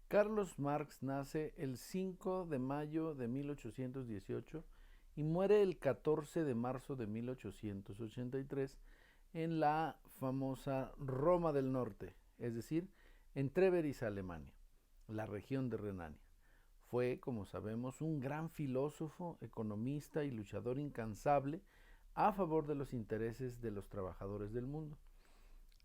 Carlos Marx nace el 5 de mayo de 1818 y muere el 14 de marzo de 1883 en la famosa Roma del Norte, es decir, en Treveris, Alemania, la región de Renania. Fue, como sabemos, un gran filósofo, economista y luchador incansable a favor de los intereses de los trabajadores del mundo.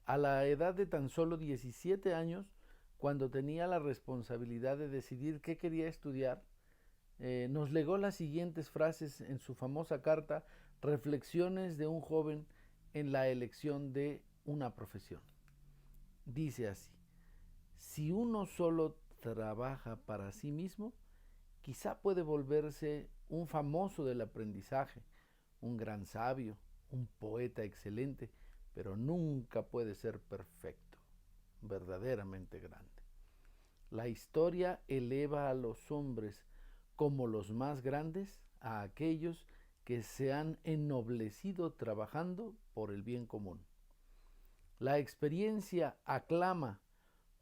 A la edad de tan solo 17 años, cuando tenía la responsabilidad de decidir qué quería estudiar, nos legó las siguientes frases en su famosa carta Reflexiones de un joven en la elección de una profesión. Dice así: si uno solo trabaja para sí mismo, quizá puede volverse un famoso del aprendizaje, un gran sabio, un poeta excelente, pero nunca puede ser perfecto, verdaderamente grande. La historia eleva a los hombres como los más grandes a aquellos que se han ennoblecido trabajando por el bien común. La experiencia aclama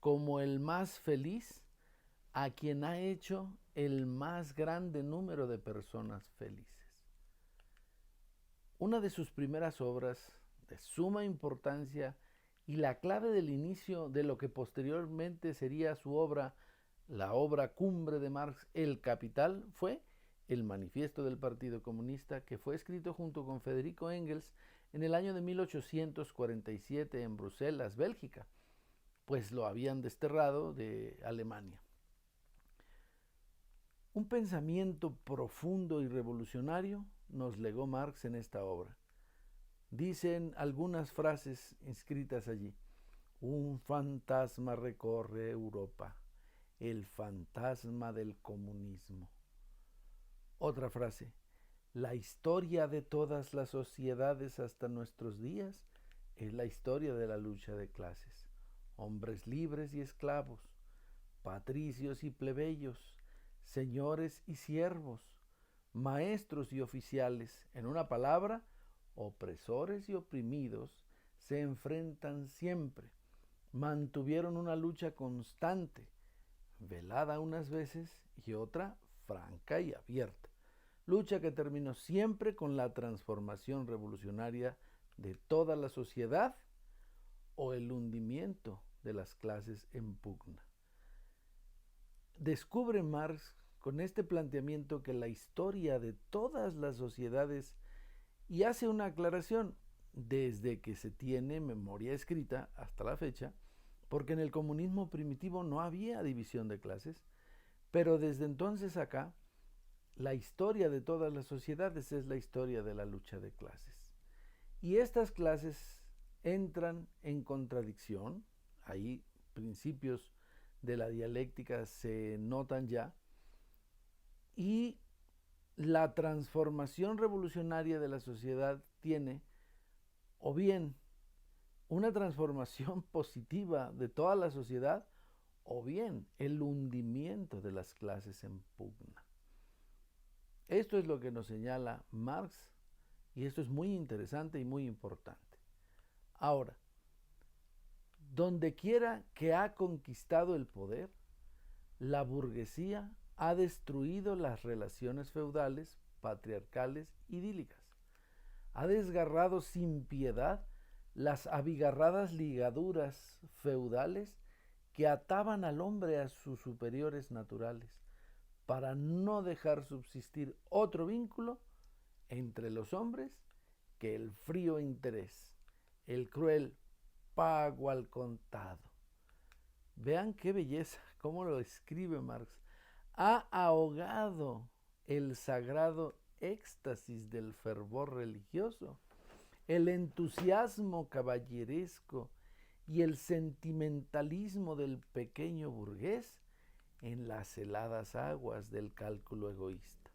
como el más feliz a quien ha hecho el más grande número de personas felices. Una de sus primeras obras, de suma importancia y la clave del inicio de lo que posteriormente sería su obra, la obra cumbre de Marx, El Capital, fue el Manifiesto del Partido Comunista, que fue escrito junto con Federico Engels en el año de 1847 en Bruselas, Bélgica, pues lo habían desterrado de Alemania. Un pensamiento profundo y revolucionario nos legó Marx en esta obra. Dicen algunas frases inscritas allí: un fantasma recorre Europa, el fantasma del comunismo. Otra frase: la historia de todas las sociedades hasta nuestros días es la historia de la lucha de clases. Hombres libres y esclavos, patricios y plebeyos, señores y siervos, maestros y oficiales, en una palabra, opresores y oprimidos, se enfrentan siempre. Mantuvieron una lucha constante, velada unas veces y otra franca y abierta. Lucha que terminó siempre con la transformación revolucionaria de toda la sociedad o el hundimiento de las clases en pugna. Descubre Marx con este planteamiento que la historia de todas las sociedades, y hace una aclaración, desde que se tiene memoria escrita hasta la fecha, porque en el comunismo primitivo no había división de clases, pero desde entonces acá, la historia de todas las sociedades es la historia de la lucha de clases. Y estas clases entran en contradicción, ahí principios de la dialéctica se notan ya, y la transformación revolucionaria de la sociedad tiene o bien una transformación positiva de toda la sociedad o bien el hundimiento de las clases en pugna. Esto es lo que nos señala Marx y esto es muy interesante y muy importante. Ahora, donde quiera que ha conquistado el poder, la burguesía ha destruido las relaciones feudales, patriarcales, idílicas. Ha desgarrado sin piedad las abigarradas ligaduras feudales que ataban al hombre a sus superiores naturales, para no dejar subsistir otro vínculo entre los hombres que el frío interés, el cruel pago al contado. Vean qué belleza, cómo lo escribe Marx. Ha ahogado el sagrado éxtasis del fervor religioso, el entusiasmo caballeresco y el sentimentalismo del pequeño burgués en las heladas aguas del cálculo egoísta.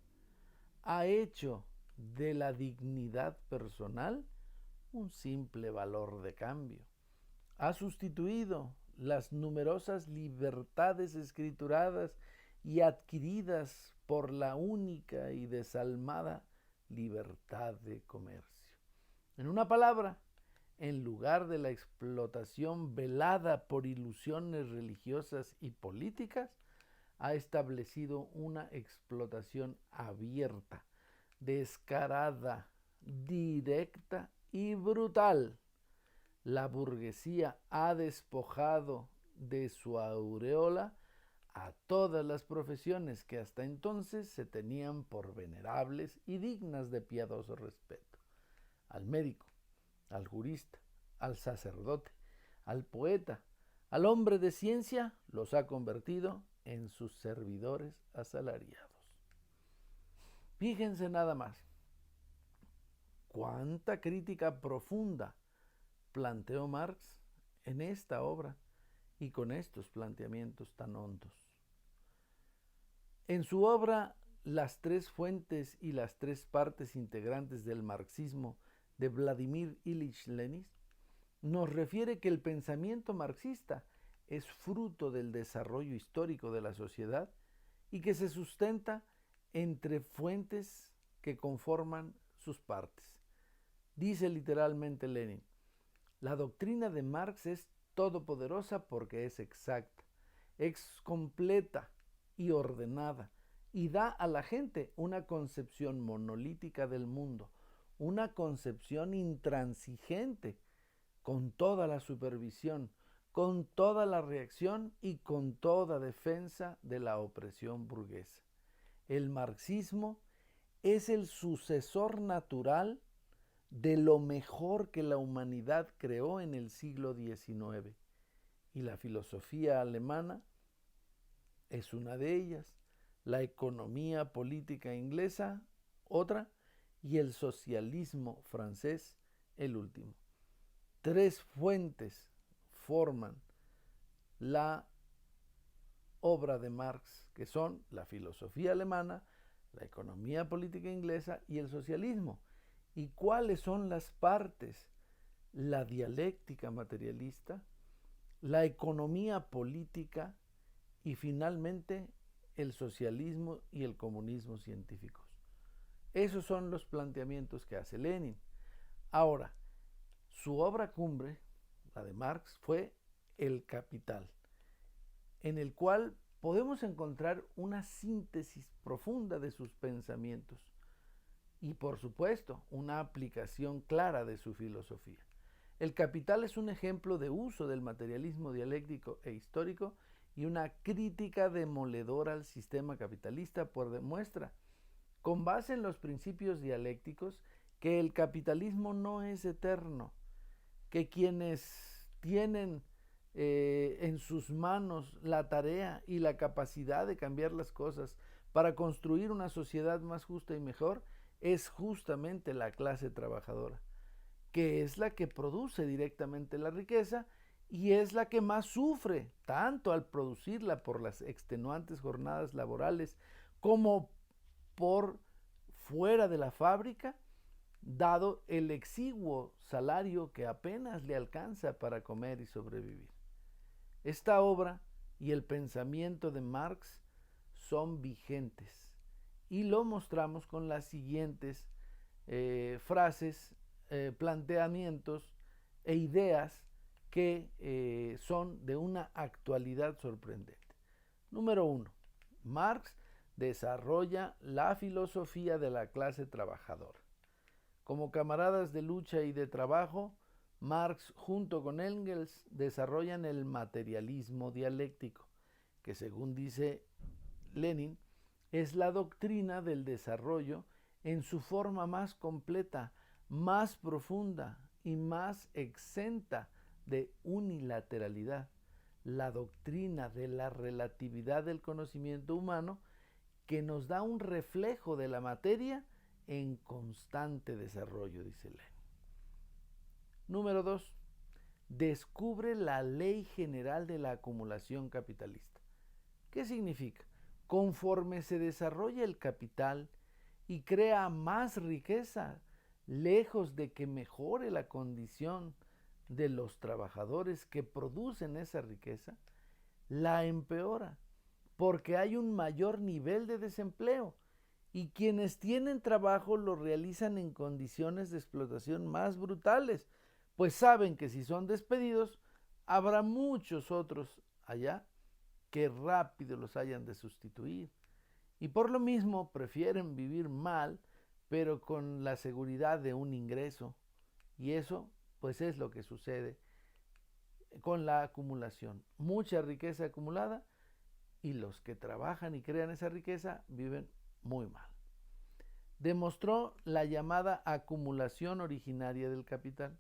Ha hecho de la dignidad personal un simple valor de cambio. Ha sustituido las numerosas libertades escrituradas y adquiridas por la única y desalmada libertad de comercio. En una palabra, en lugar de la explotación velada por ilusiones religiosas y políticas, ha establecido una explotación abierta, descarada, directa y brutal. La burguesía ha despojado de su aureola a todas las profesiones que hasta entonces se tenían por venerables y dignas de piadoso respeto. Al médico, al jurista, al sacerdote, al poeta, al hombre de ciencia, los ha convertido en sus servidores asalariados. Fíjense nada más, cuánta crítica profunda planteó Marx en esta obra y con estos planteamientos tan hondos. En su obra Las tres fuentes y las tres partes integrantes del marxismo de Vladimir Ilich Lenin, nos refiere que el pensamiento marxista es fruto del desarrollo histórico de la sociedad y que se sustenta entre fuentes que conforman sus partes. Dice literalmente Lenin: la doctrina de Marx es todopoderosa porque es exacta, es completa y ordenada, y da a la gente una concepción monolítica del mundo, una concepción intransigente, con toda la supervisión, con toda la reacción y con toda defensa de la opresión burguesa. El marxismo es el sucesor natural de lo mejor que la humanidad creó en el siglo XIX, y la filosofía alemana es una de ellas, la economía política inglesa otra, y el socialismo francés el último. Tres fuentes forman la obra de Marx, que son la filosofía alemana, la economía política inglesa y el socialismo. ¿Y cuáles son las partes? La dialéctica materialista, la economía política y finalmente el socialismo y el comunismo científicos. Esos son los planteamientos que hace Lenin. Ahora, su obra cumbre, la de Marx, fue El Capital, en el cual podemos encontrar una síntesis profunda de sus pensamientos y, por supuesto, una aplicación clara de su filosofía. El Capital es un ejemplo de uso del materialismo dialéctico e histórico y una crítica demoledora al sistema capitalista, pues demuestra, con base en los principios dialécticos, que el capitalismo no es eterno, que quienes tienen en sus manos la tarea y la capacidad de cambiar las cosas para construir una sociedad más justa y mejor es justamente la clase trabajadora, que es la que produce directamente la riqueza y es la que más sufre, tanto al producirla por las extenuantes jornadas laborales como por fuera de la fábrica, dado el exiguo salario que apenas le alcanza para comer y sobrevivir. Esta obra y el pensamiento de Marx son vigentes y lo mostramos con las siguientes frases, planteamientos e ideas que son de una actualidad sorprendente. Número 1. Marx desarrolla la filosofía de la clase trabajadora. Como camaradas de lucha y de trabajo, Marx junto con Engels desarrollan el materialismo dialéctico, que según dice Lenin, es la doctrina del desarrollo en su forma más completa, más profunda y más exenta de unilateralidad, la doctrina de la relatividad del conocimiento humano, que nos da un reflejo de la materia en constante desarrollo, dice Lenin. Número 2. Descubre la ley general de la acumulación capitalista. ¿Qué significa? Conforme se desarrolla el capital y crea más riqueza, lejos de que mejore la condición de los trabajadores que producen esa riqueza, la empeora, porque hay un mayor nivel de desempleo y quienes tienen trabajo lo realizan en condiciones de explotación más brutales, pues saben que si son despedidos, habrá muchos otros allá que rápido los hayan de sustituir. Y por lo mismo prefieren vivir mal, pero con la seguridad de un ingreso. Y eso, pues es lo que sucede con la acumulación. Mucha riqueza acumulada y los que trabajan y crean esa riqueza viven muy mal. Demostró la llamada acumulación originaria del capital.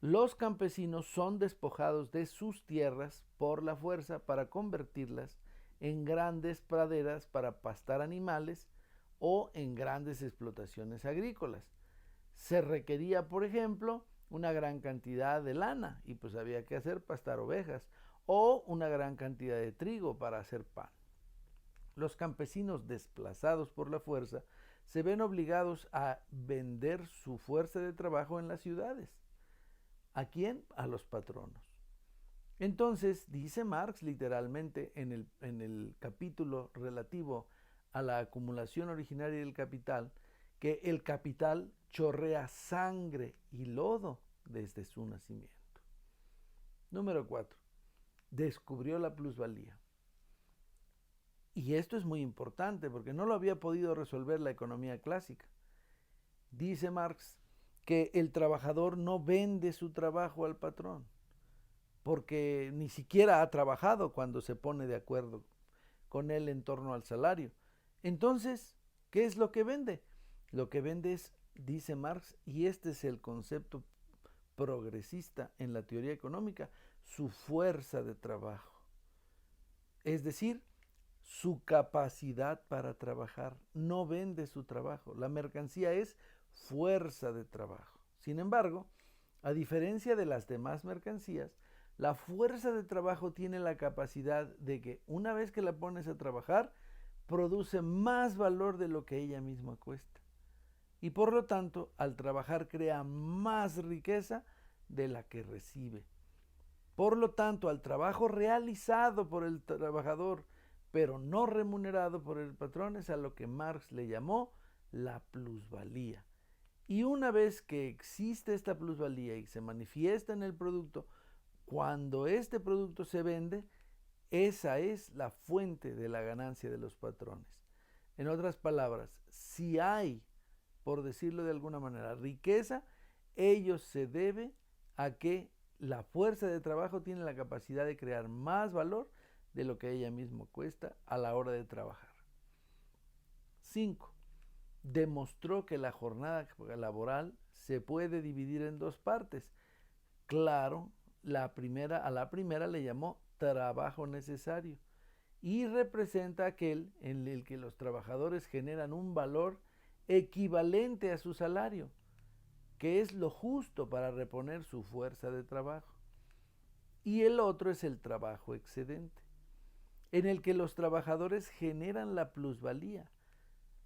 Los campesinos son despojados de sus tierras por la fuerza para convertirlas en grandes praderas para pastar animales o en grandes explotaciones agrícolas. Se requería, por ejemplo, una gran cantidad de lana y pues había que hacer pastar ovejas, o una gran cantidad de trigo para hacer pan. Los campesinos desplazados por la fuerza se ven obligados a vender su fuerza de trabajo en las ciudades. ¿A quién? A los patronos. Entonces, dice Marx literalmente en el capítulo relativo a la acumulación originaria del capital, que el capital chorrea sangre y lodo desde su nacimiento. Número 4. Descubrió la plusvalía. Y esto es muy importante porque no lo había podido resolver la economía clásica. Dice Marx que el trabajador no vende su trabajo al patrón, porque ni siquiera ha trabajado cuando se pone de acuerdo con él en torno al salario. Entonces, ¿qué es lo que vende? Lo que vende es, dice Marx, y este es el concepto progresista en la teoría económica, su fuerza de trabajo. Es decir, su capacidad para trabajar. No vende su trabajo. La mercancía es fuerza de trabajo. Sin embargo, a diferencia de las demás mercancías, la fuerza de trabajo tiene la capacidad de que una vez que la pones a trabajar, produce más valor de lo que ella misma cuesta. Y por lo tanto, al trabajar crea más riqueza de la que recibe. Por lo tanto, al trabajo realizado por el trabajador, pero no remunerado por el patrón, es a lo que Marx le llamó la plusvalía. Y una vez que existe esta plusvalía y se manifiesta en el producto, cuando este producto se vende, esa es la fuente de la ganancia de los patrones. En otras palabras, si hay, por decirlo de alguna manera, riqueza, ello se debe a que la fuerza de trabajo tiene la capacidad de crear más valor de lo que ella misma cuesta a la hora de trabajar. 5. Demostró que la jornada laboral se puede dividir en dos partes. Claro, a la primera le llamó trabajo necesario y representa aquel en el que los trabajadores generan un valor equivalente a su salario, que es lo justo para reponer su fuerza de trabajo. Y el otro es el trabajo excedente, en el que los trabajadores generan la plusvalía,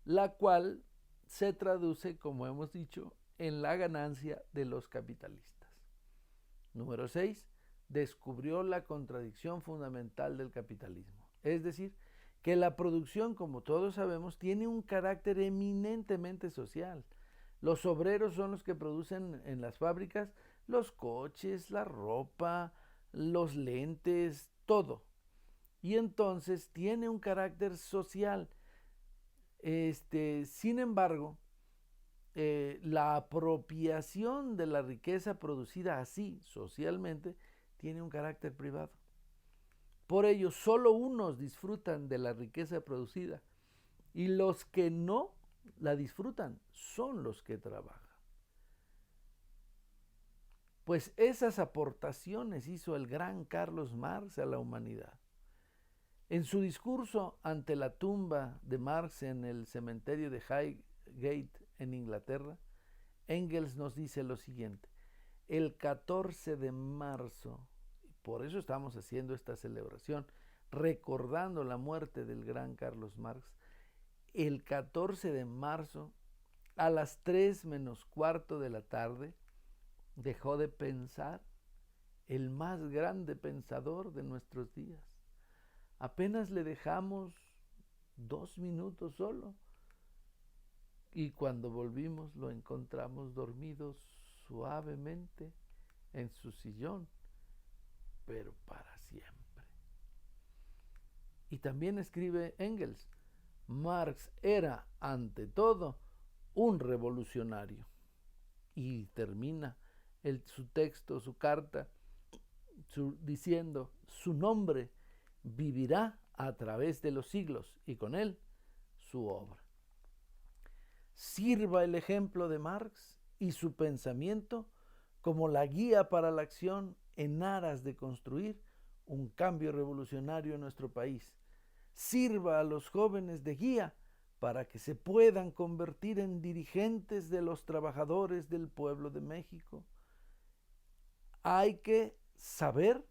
la cual se traduce, como hemos dicho, en la ganancia de los capitalistas. Número 6. Descubrió la contradicción fundamental del capitalismo. Es decir, que la producción, como todos sabemos, tiene un carácter eminentemente social. Los obreros son los que producen en las fábricas los coches, la ropa, los lentes, todo. Y entonces tiene un carácter social. Sin embargo, la apropiación de la riqueza producida así socialmente tiene un carácter privado. Por ello, solo unos disfrutan de la riqueza producida y los que no la disfrutan son los que trabajan. Pues esas aportaciones hizo el gran Carlos Marx a la humanidad. En su discurso ante la tumba de Marx en el cementerio de Highgate en Inglaterra, Engels nos dice lo siguiente: el 14 de marzo, por eso estamos haciendo esta celebración, recordando la muerte del gran Carlos Marx, el 14 de marzo, a las 3 menos cuarto de la tarde, dejó de pensar el más grande pensador de nuestros días. Apenas le dejamos 2 minutos solo y cuando volvimos lo encontramos dormido suavemente en su sillón, pero para siempre. Y también escribe Engels, Marx era, ante todo, un revolucionario. Y termina su texto, su carta, diciendo, su nombre vivirá a través de los siglos y con él su obra. Sirva el ejemplo de Marx y su pensamiento como la guía para la acción en aras de construir un cambio revolucionario en nuestro país. Sirva a los jóvenes de guía para que se puedan convertir en dirigentes de los trabajadores del pueblo de México. Hay que saber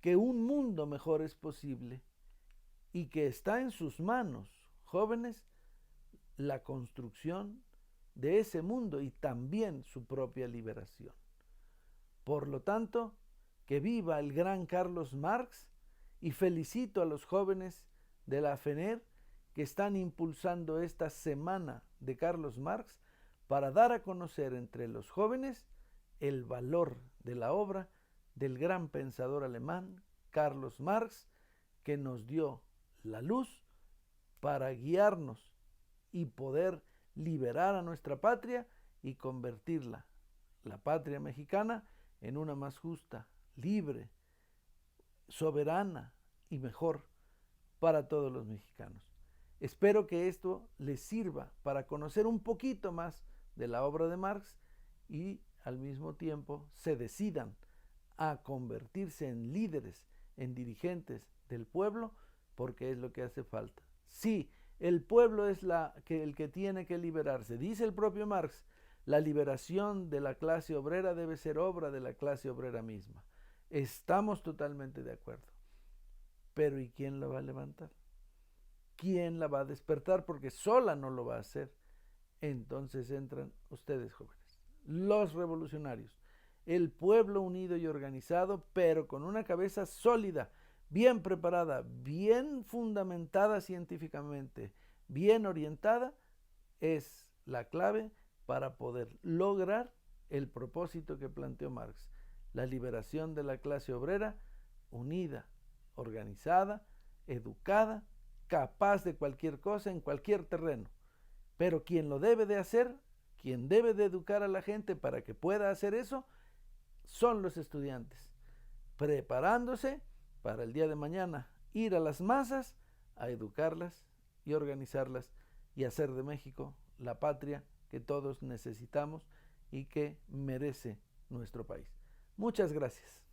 que un mundo mejor es posible y que está en sus manos, jóvenes, la construcción de ese mundo y también su propia liberación. Por lo tanto, que viva el gran Carlos Marx, y felicito a los jóvenes de la FENER que están impulsando esta semana de Carlos Marx para dar a conocer entre los jóvenes el valor de la obra del gran pensador alemán Carlos Marx, que nos dio la luz para guiarnos y poder liberar a nuestra patria y convertirla, la patria mexicana, en una más justa, libre, soberana y mejor para todos los mexicanos. Espero que esto les sirva para conocer un poquito más de la obra de Marx y al mismo tiempo se decidan a convertirse en líderes, en dirigentes del pueblo, porque es lo que hace falta. Sí, el pueblo es el que tiene que liberarse. Dice el propio Marx, la liberación de la clase obrera debe ser obra de la clase obrera misma. Estamos totalmente de acuerdo. Pero ¿y quién la va a levantar? ¿Quién la va a despertar? Porque sola no lo va a hacer. Entonces entran ustedes, jóvenes, los revolucionarios, el pueblo unido y organizado, pero con una cabeza sólida, bien preparada, bien fundamentada científicamente, bien orientada, es la clave para poder lograr el propósito que planteó Marx, la liberación de la clase obrera unida, organizada, educada, capaz de cualquier cosa en cualquier terreno. Pero quien lo debe de hacer, quien debe de educar a la gente para que pueda hacer eso, son los estudiantes, preparándose para el día de mañana ir a las masas a educarlas y organizarlas y hacer de México la patria que todos necesitamos y que merece nuestro país. Muchas gracias.